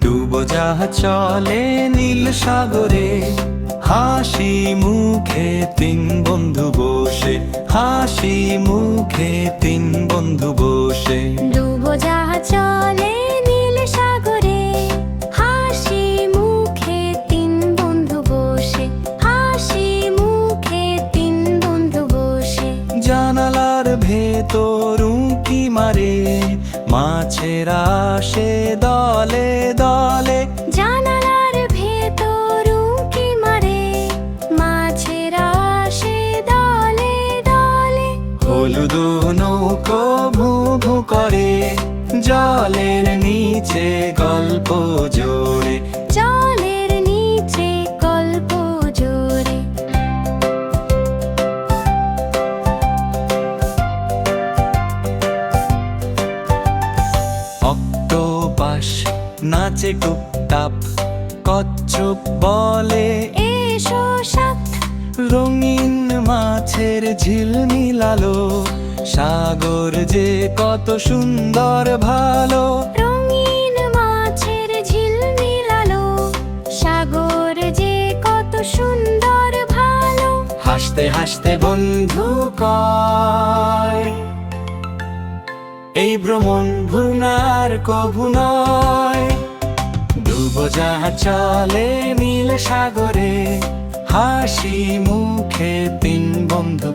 ডুবোজাহাজ চলে নীল সাগরে, হাসি মুখে তিন বন্ধু বসে, হাসি মুখে তিন বন্ধু বসে। ডুবোজাহাজ চলে নীল সাগরে, হাসি মুখে তিন বন্ধু বসে, হাসি মুখে তিন বন্ধু বসে। জানালার ভেতর উঁকি মারে, মাছেরা আসে দলে দলে। জানালার ভেতর উঁকি মারে, মাছেরা আসে দলে দলে। হলুদ নৌকো ভু ভু করে, জলের নিচে গল্প জোরে, জলের নিচে গল্প জোরে। অক্টোপাস নাচে টুপটাপ, কচ্ছপ বলে এসো সাথ। রঙিন মাছের ঝিলমিল আলো, সাগর যে কত সুন্দর ভালো। রঙিন মাছের ঝিলমিল আলো, সাগর যে কত সুন্দর ভালো। হাসতে হাসতে বন্ধু কয়, এই ভ্রমণ ভুনার কভু নয়। ডুবোজাহাজ চলে নীল সাগরে, হাসি মুখে তিন বন্ধু